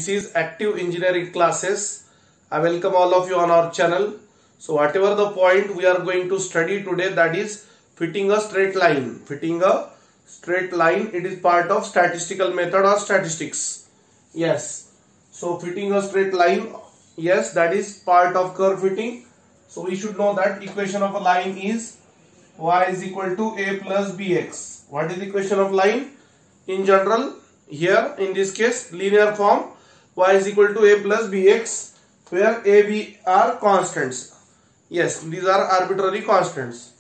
This is Active Engineering classes. I welcome all of you on our channel. So whatever the point we are going to study today, that is fitting a straight line. Fitting a straight line, it is part of statistical method or statistics. Yes. So fitting a straight line, yes, that is part of curve fitting. So we should know that equation of a line is y is equal to a plus bx. What is the equation of line? In general, here in this case, linear form, y is equal to a plus bx, where a, b are constants. Yes, these are arbitrary constants.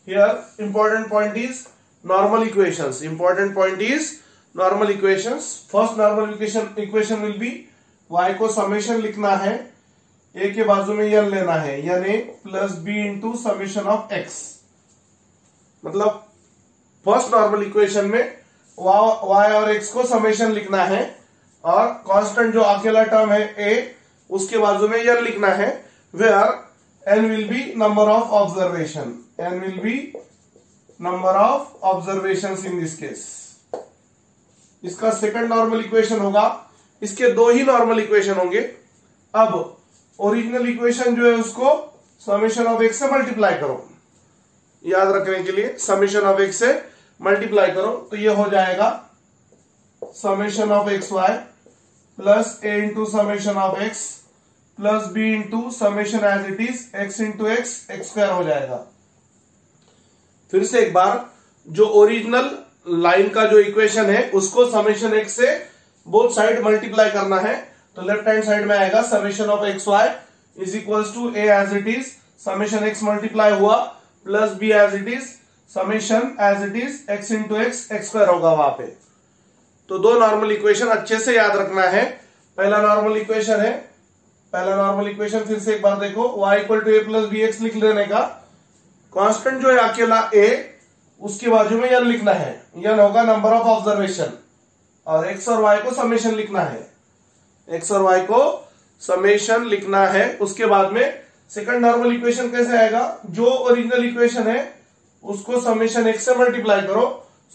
Here, important point is normal equations. Important point is normal equations. First normal equation will be y को summation लिखना है, a के बाजू में n लेना है, n a plus b into summation of x. मतलब first normal equation में y और x को समेशन लिखना है और कांस्टेंट जो अकेला टर्म है a, उसके बाजू में n लिखना है, where n will be number of observation. n will be number of observations in this case. इसका सेकंड नॉर्मल इक्वेशन होगा. इसके दो ही नॉर्मल इक्वेशन होंगे. अब ओरिजिनल इक्वेशन जो है उसको समेशन ऑफ x से मल्टीप्लाई करो. याद रखने के लिए समेशन ऑफ x से मल्टीप्लाई करो तो ये हो जाएगा summation of x Y plus A into summation of X plus B into summation as it is x into x square हो जाएगा. फिर से एक बार, जो ओरिजिनल लाइन का जो इक्वेशन है उसको समेशन एक्स से बोथ साइड मल्टीप्लाई करना है. तो लेफ्ट हैंड साइड में आएगा summation of x Y is equals to a as it is summation x multiply हुआ plus b as it is summation as it is x into x square होगा वहां पे. तो दो नॉर्मल इक्वेशन अच्छे से याद रखना है. पहला नॉर्मल इक्वेशन है, पहला नॉर्मल इक्वेशन फिर से एक बार देखो, y equal to A plus B X लिख लेने का. कांस्टेंट जो है अकेला a, उसके बाजू में n लिखना है. n होगा नंबर ऑफ ऑब्जर्वेशन और x और y को समेशन लिखना है. x और y को समेशन लिखना है. उसके बाद में सेकंड नॉर्मल इक्वेशन कैसे आएगा? जो ओरिजिनल इक्वेशन है उसको समेशन x से मल्टीप्लाई करो.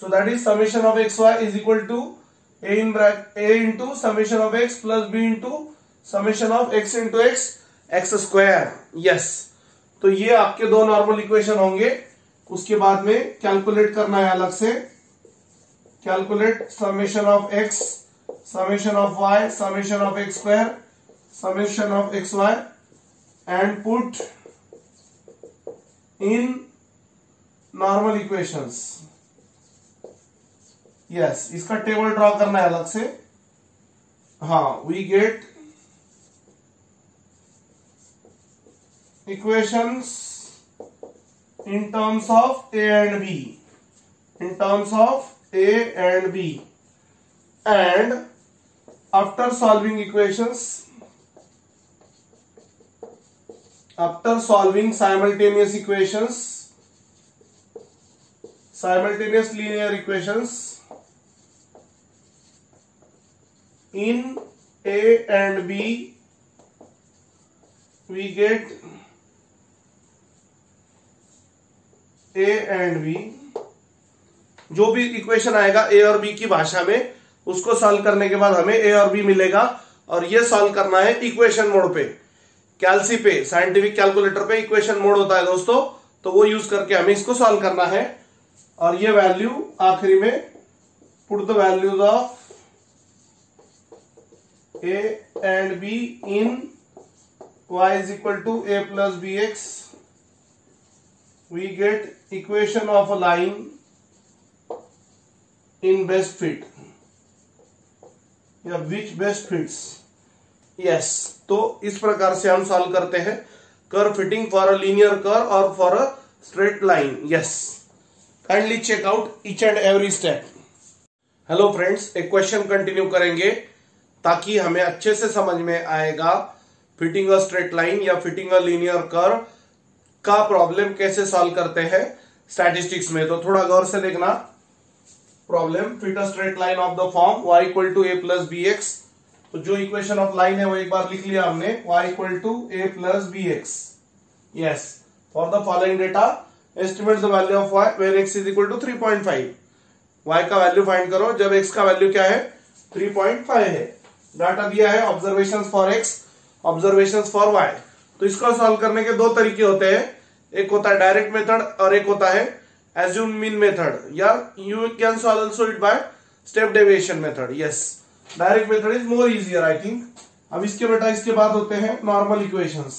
So that is summation of x Y is equal to a into summation of x plus b into summation of x into x square. Yes, तो ये आपके दो नॉर्मल इक्वेशन होंगे. उसके बाद में कैलकुलेट करना है अलग से. Calculate summation of x, summation of y, summation of x square, summation of x Y and put in normal equations. Yes, इसका टेबल ड्रॉ करना है अलग से. हाँ, we get equations in terms of a and b, in terms of a and b, and after solving equations, after solving simultaneous equations, simultaneous linear equations in a and b, we get a and b. जो भी equation आएगा a और b की भाषा में, उसको solve करने के बाद हमें a और b मिलेगा. और ये सॉल्व करना है इक्वेशन मोड पे, कैलसी पे, साइंटिफिक कैलकुलेटर पे इक्वेशन मोड होता है दोस्तों. तो वो यूज करके हमें इसको सॉल्व करना है. और ये वैल्यू आखिरी में put the values of a and b in y is equal to a plus bx. We get equation of a line in best fit. या which best fits. Yes, तो इस प्रकार से हम सॉल्व करते हैं curve fitting for a linear curve और for a straight line. Yes, kindly check out each and every step. Hello friends, एक क्वेश्चन कंटिन्यू करेंगे ताकि हमें अच्छे से समझ में आएगा फिटिंग अ स्ट्रेट लाइन या फिटिंग अ लीनियर कर्व का प्रॉब्लम कैसे सॉल्व करते हैं स्टैटिस्टिक्स में. तो थोड़ा गौर से देखना. Problem, fit a straight line of the form y equal to a plus B X. तो जो इक्वेशन ऑफ लाइन है वो एक बार लिख लिया हमने, y equal to a plus B X. Yes, for the following data estimate the value of y where x is equal to 3.5. y का value find करो जब x का वैल्यू क्या है 3.5 है. डाटा दिया है observations for x, observations for y. तो इसको सॉल्व करने के दो तरीके होते हैं, एक होता है डायरेक्ट मेथड और एक होता है एज्यूम मीन मेथड, या you can solve also it by step deviation method. Yes, direct method is more easier I think. अब इसके बेटा इसके बाद होते हैं normal equations.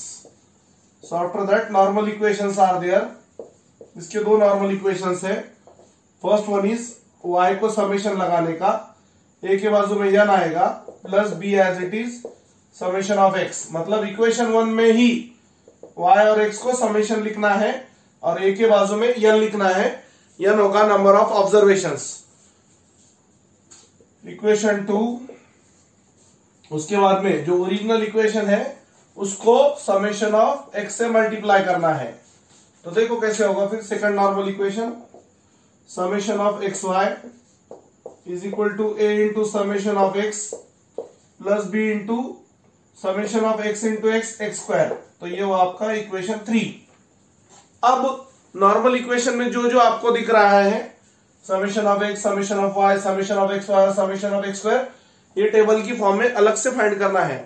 So after that normal equations are there. इसके दो नॉर्मल इक्वेशंस है। फर्स्ट वन इज y को समेशन लगाने का, a के बाजू में n आएगा plus b as it is summation of x। मतलब इक्वेशन 1 में ही y और x को समेशन लिखना है और a के बाजू में n लिखना है। n होगा नंबर ऑफ ऑब्जर्वेशंस। इक्वेशन 2, उसके बाद में जो ओरिजिनल इक्वेशन है उसको समेशन ऑफ x से मल्टीप्लाई करना है। तो देखो कैसे होगा फिर। Second normal equation, summation of x Y is equal to a into summation of x plus b into summation of x into x square. तो ये वो आपका इक्वेशन 3। अब नॉर्मल इक्वेशन में जो जो आपको दिख रहा है, summation of x, summation of y, summation of x y, summation of x square, ये टेबल की फॉर्म में अलग से फाइंड करना है।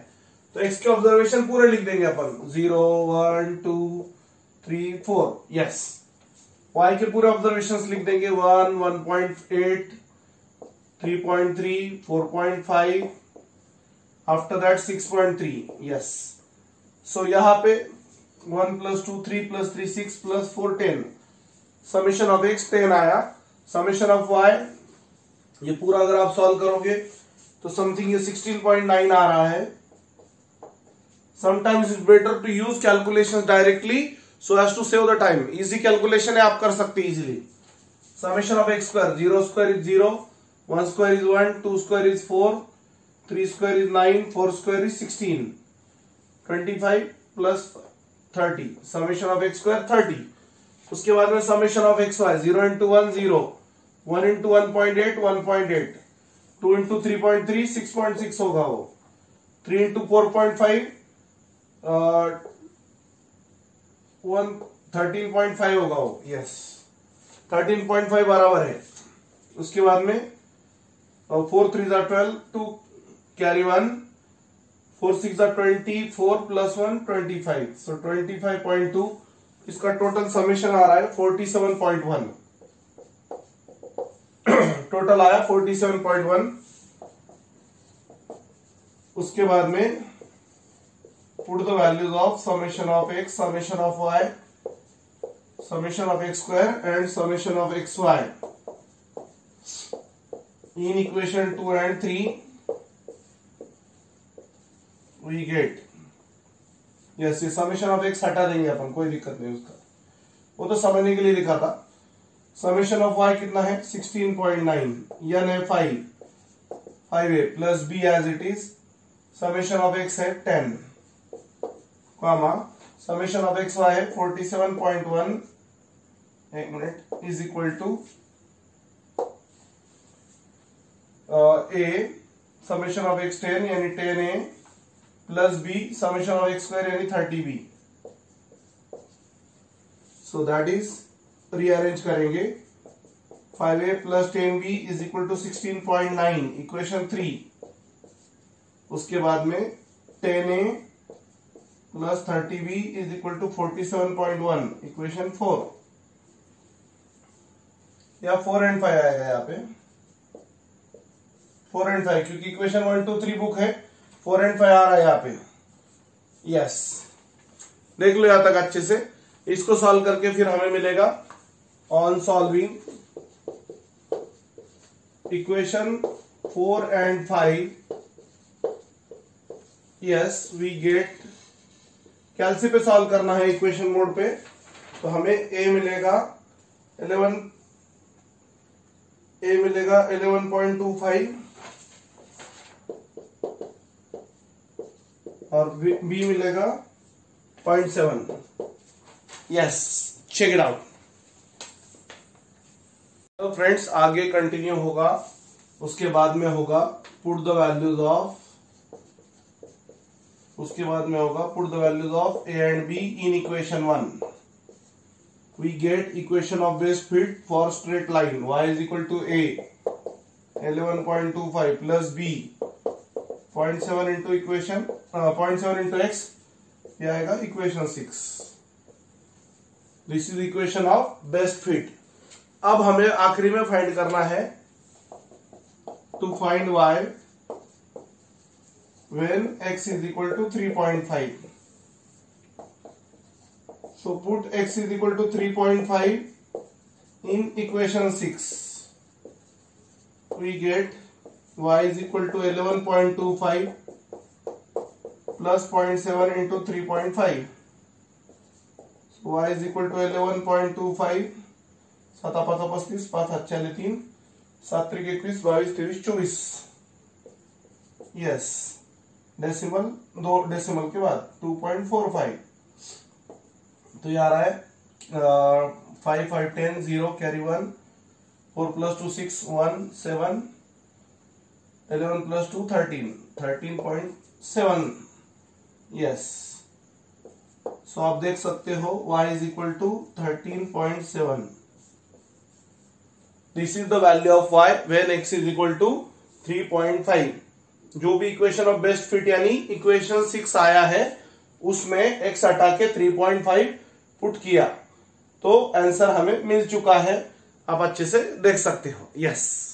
तो x के ऑब्जर्वेशन पूरे लिख देंगे अपन, 0 1 2 3 4। यस, y के पूरे ऑब्जर्वेशंस लिख देंगे, 1 1.8 3.3 4.5, आफ्टर दैट 6.3। यस, सो यहां पे 1 + 2 3 + 3 6 + 4 10। समेशन ऑफ x 10 आया। समेशन ऑफ y ये पूरा अगर आप सॉल्व करोगे तो समथिंग ये 16.9 आ रहा है। Sometimes it's better to use calculations directly so as to save the time। Easy calculation है, आप कर सकते हैं easily. Summation of x square, 0 square is 0, 1 square is 1, 2 square is 4, 3 square is 9, 4 square is 16, 25 plus 30। Summation of x square 30। उसके बाद में summation of x y, 0 into 1 0, 1 into 1.8 1.8, 2 into 3.3 6.6 होगा वो, 3 इंटू 4.5 13.5 होगा वो। यस, 13.5 बराबर है। उसके बाद में 4 3 12, 2 कैरी 1, 4 6 20, 4 + 1 25। सो 25.2 इसका टोटल समेशन आ रहा है 47.1। टोटल आया 47.1। उसके बाद में put the values of summation of x, summation of y, summation of x square and summation of xy in equation 2 and 3 we get। yes, ये summation of x हटा देंगे अपन, कोई दिक्कत नहीं उसका, वो तो समझने के लिए लिखा था। summation of y कितना है 16.9, n है 5a plus b as it is, summation of x है 10, comma summation of x y है 47.1, एक minute, is equal to a summation of x 10 यानी 10a plus b summation of x square यानी 30b। So that is, rearrange करेंगे, 5a plus 10b is equal to 16.9 equation 3। उसके बाद में 10a plus 30b is equal to 47.1 equation 4, या 4 and 5 आएगा यहाँ पे, 4 and 5, क्योंकि इक्वेशन 1 2 3 बुक है, 4 and 5 आ रहा है यहाँ पे। यस, देख लो यहाँ तक अच्छे से। इसको सॉल्व करके फिर हमें मिलेगा on solving equation 4 and 5, yes we get, calci पे सॉल्व करना है इक्वेशन मोड पे, तो हमें a मिलेगा 11.25 और b मिलेगा 0.7। Yes, check it out. तो फ्रेंड्स आगे कंटिन्यू होगा, उसके बाद में होगा पुट द वैल्यूज ऑफ, उसके बाद में होगा put the values of a and b in equation 1। we get equation of base fit for straight line y is equal to a 11.25 plus b 0.7 into equation 0.7 into x, ये आएगा equation 6। This is equation of best fit. अब हमें आखिरी में find करना है to find y when x is equal to 3.5. So put x is equal to 3.5 in equation 6. We get y is equal to 11.25 plus 0.7 into 3.5. So y is equal to 11.25, 7 5 35, 5 4 3, 7 3 21, 22 23 24। Yes, decimal 2 decimal के बाद 2.45। तो ये आ रहा है 5 5 10 0 carry 1, 4 + 2 6 1 7, 11 + 2 13 13.7। Yes, सो आप देख सकते हो y is equal to 13.7। This is the value of y when x is equal to 3.5। जो भी इक्वेशन ऑफ बेस्ट फिट यानी इक्वेशन 6 आया है उसमें x हटा के 3.5 पुट किया तो आंसर हमें मिल चुका है। आप अच्छे से देख सकते हो। यस।